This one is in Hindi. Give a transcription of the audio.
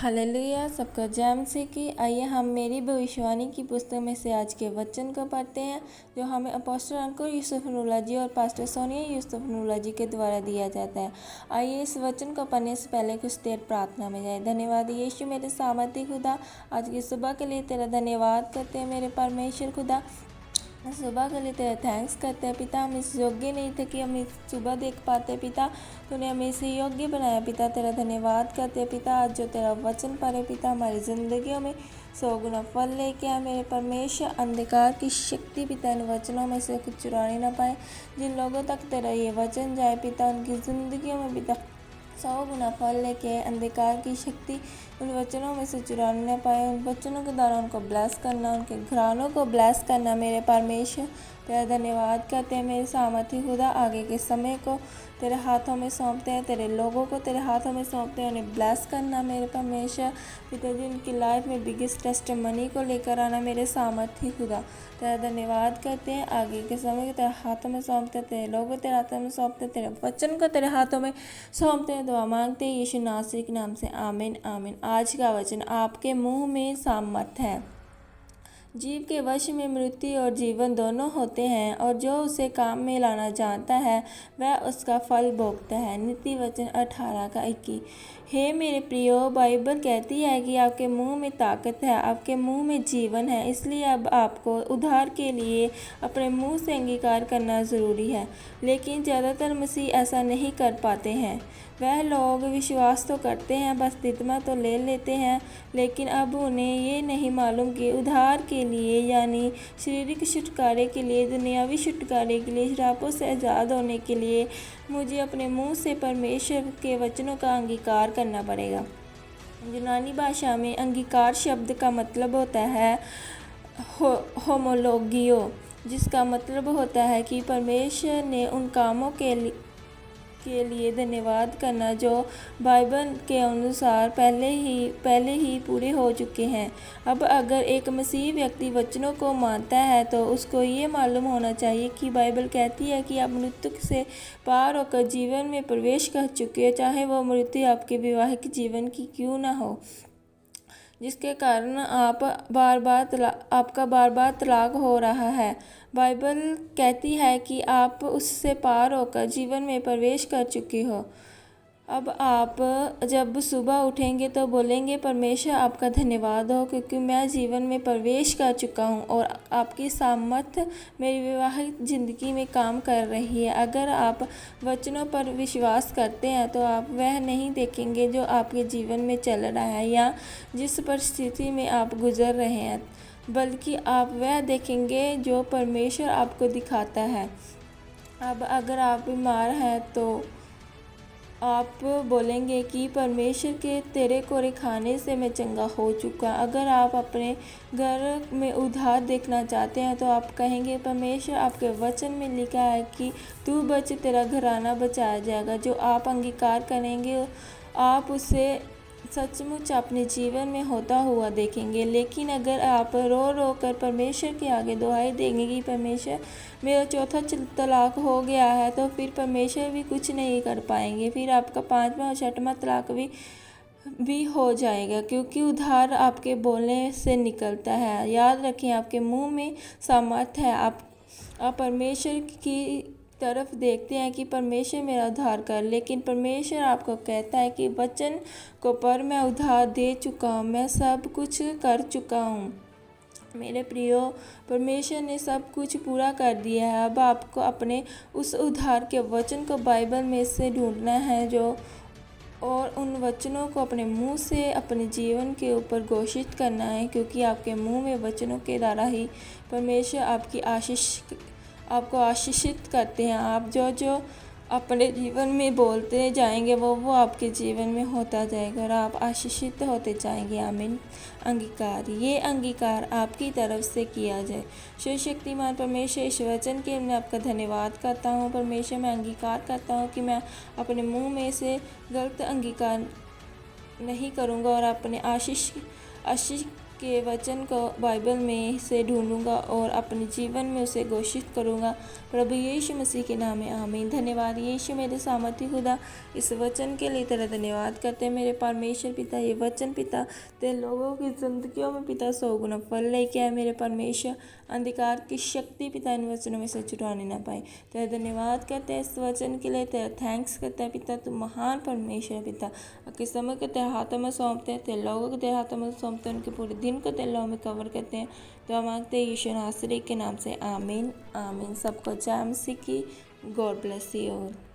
हालेलुया। सबका जय मसीह की। आइए हम मेरी भविष्यवाणी की पुस्तक में से आज के वचन को पढ़ते हैं, जो हमें अपोस्टल अंकुर यूसुफ नूल्ला जी और पास्टर सोनिया यूसुफ नूल्ला जी के द्वारा दिया जाता है। आइए इस वचन को पढ़ने से पहले कुछ देर प्रार्थना में जाए। धन्यवाद यीशु मेरे सामर्थी खुदा, आज की सुबह के लिए तेरा धन्यवाद करते हैं मेरे परमेश्वर खुदा। सुबह के लिए तेरा थैंक्स करते हैं पिता। हम इस योग्य नहीं थे कि हम इस सुबह देख पाते पिता, तूने हमें इसे योग्य बनाया पिता। तेरा धन्यवाद करते हैं पिता। आज जो तेरा वचन पढ़े पिता, हमारी ज़िंदगियों में 100 गुना फल लेके आए मेरे परमेश्वर। अंधकार की शक्ति पिता इन वचनों में से कुछ चुराने ना पाए। जिन लोगों तक तेरा ये वचन जाए पिता, उनकी ज़िंदगियों में पिता 100 गुना फल लेके अंधकार की शक्ति उन वचनों में से चुराने न पाए। उन वचनों के द्वारा उनको ब्लेस करना, उनके घरानों को ब्लेस करना मेरे परमेश्वर। तेरा धन्यवाद करते हैं मेरे सामर्थी खुदा। आगे के समय को तेरे हाथों में सौंपते हैं, तेरे लोगों को तेरे हाथों में सौंपते हैं, उन्हें ब्लेस करना मेरे परमेश्वर। पिताजी उनकी लाइफ में बिगेस्ट टेस्टिमनी को लेकर आना मेरे सामर्थी खुदा। तेरा धन्यवाद करते हैं। आगे के समय को तेरे हाथों में सौंपते हैं, तेरे लोगों तेरे हाथों में सौंपते हैं, तेरे वचन को तेरे हाथों में सौंपते हैं। दुआ मांगते हैं यीशु नासरी के नाम से, आमीन आमीन। आज का वचन, आपके मुंह में सामर्थ है। जीव के वश में मृत्यु और जीवन दोनों होते हैं, और जो उसे काम में लाना जानता है वह उसका फल भोगता है। नीति वचन 18:21। हे मेरे प्रियो, बाइबल कहती है कि आपके मुंह में ताकत है, आपके मुंह में जीवन है। इसलिए अब आपको उद्धार के लिए अपने मुंह से अंगीकार करना ज़रूरी है। लेकिन ज़्यादातर मसीह ऐसा नहीं कर पाते हैं। वह लोग विश्वास तो करते हैं, बस तित्मा तो ले लेते हैं, लेकिन अब उन्हें ये नहीं मालूम कि उद्धार के लिए यानी शारीरिक छुटकारे के लिए, दुनियावी छुटकारे के लिए, श्रापों से आज़ाद होने के लिए मुझे अपने मुंह से परमेश्वर के वचनों का अंगीकार करना पड़ेगा। यूनानी भाषा में अंगीकार शब्द का मतलब होता है होमोलोगियो, जिसका मतलब होता है कि परमेश्वर ने उन कामों के लिए धन्यवाद करना जो बाइबल के अनुसार पहले ही पूरे हो चुके हैं। अब अगर एक मसीह व्यक्ति वचनों को मानता है तो उसको ये मालूम होना चाहिए कि बाइबल कहती है कि आप मृत्यु से पार होकर जीवन में प्रवेश कर चुके हो, चाहे वो मृत्यु आपके वैवाहिक जीवन की क्यों ना हो, जिसके कारण आपका बार बार तलाक हो रहा है। बाइबल कहती है कि आप उससे पार होकर जीवन में प्रवेश कर चुके हो। अब आप जब सुबह उठेंगे तो बोलेंगे, परमेश्वर आपका धन्यवाद हो क्योंकि मैं जीवन में प्रवेश कर चुका हूँ और आपकी सामर्थ मेरी विवाहिक ज़िंदगी में काम कर रही है। अगर आप वचनों पर विश्वास करते हैं तो आप वह नहीं देखेंगे जो आपके जीवन में चल रहा है या जिस परिस्थिति में आप गुजर रहे हैं, बल्कि आप वह देखेंगे जो परमेश्वर आपको दिखाता है। अब अगर आप बीमार हैं तो आप बोलेंगे कि परमेश्वर के तेरे कोरे खाने से मैं चंगा हो चुका। अगर आप अपने घर में उद्धार देखना चाहते हैं तो आप कहेंगे, परमेश्वर आपके वचन में लिखा है कि तू बच, तेरा घराना बचाया जाएगा। जो आप अंगीकार करेंगे आप उसे सचमुच अपने जीवन में होता हुआ देखेंगे। लेकिन अगर आप रो रो कर परमेश्वर के आगे दुहाई देंगे कि परमेश्वर मेरा चौथा तलाक हो गया है, तो फिर परमेश्वर भी कुछ नहीं कर पाएंगे। फिर आपका 5वां और 6वां तलाक भी हो जाएगा, क्योंकि उद्धार आपके बोलने से निकलता है। याद रखें, आपके मुंह में सामर्थ है। आप परमेश्वर की तरफ देखते हैं कि परमेश्वर मेरा उद्धार कर, लेकिन परमेश्वर आपको कहता है कि वचन को पर मैं उद्धार दे चुका हूँ, मैं सब कुछ कर चुका हूँ। मेरे प्रियो, परमेश्वर ने सब कुछ पूरा कर दिया है। अब आपको अपने उस उद्धार के वचन को बाइबल में से ढूंढना है और उन वचनों को अपने मुंह से अपने जीवन के ऊपर घोषित करना है, क्योंकि आपके मुंह में वचनों के द्वारा ही परमेश्वर आपको आशीषित करते हैं। आप जो अपने जीवन में बोलते जाएंगे वो आपके जीवन में होता जाएगा और आप आशीषित होते जाएंगे। आमीन। अंगीकार, ये अंगीकार आपकी तरफ से किया जाए। सर्वशक्तिमान परमेश्वर, इस वचन के मैं आपका धन्यवाद करता हूँ। परमेश्वर, मैं अंगीकार करता हूँ कि मैं अपने मुंह में से गलत अंगीकार नहीं करूँगा और अपने आशीष के वचन को बाइबल में से ढूंढूंगा और अपने जीवन में उसे घोषित करूंगा। प्रभु यीशु मसीह के नाम में आमीन। धन्यवाद यीशु मेरे सामर्थी खुदा, इस वचन के लिए तेरा धन्यवाद करते हैं मेरे परमेश्वर पिता। ये वचन पिता तेरे लोगों की जिंदगियों में पिता 100 गुना फल लेके आए मेरे परमेश्वर। अंधकार की शक्ति पिता इन वचनों में से छुड़ाने ना पाए। तेरा धन्यवाद करते हैं इस वचन के लिए, तेरा थैंक्स करते हैं पिता। तू महान परमेश्वर पिता। आपके समय को तेरे हाथों में सौंपते हैं, तेरे लोगों को तेरे हाथों में सौंपते हैं, उनके पूरे दिन को तेरे लोगों में कवर करते हैं। तो हम मांगते हैं यीशु नासरी के नाम से आमीन आमीन। सबको जय मसीह की। God bless you all.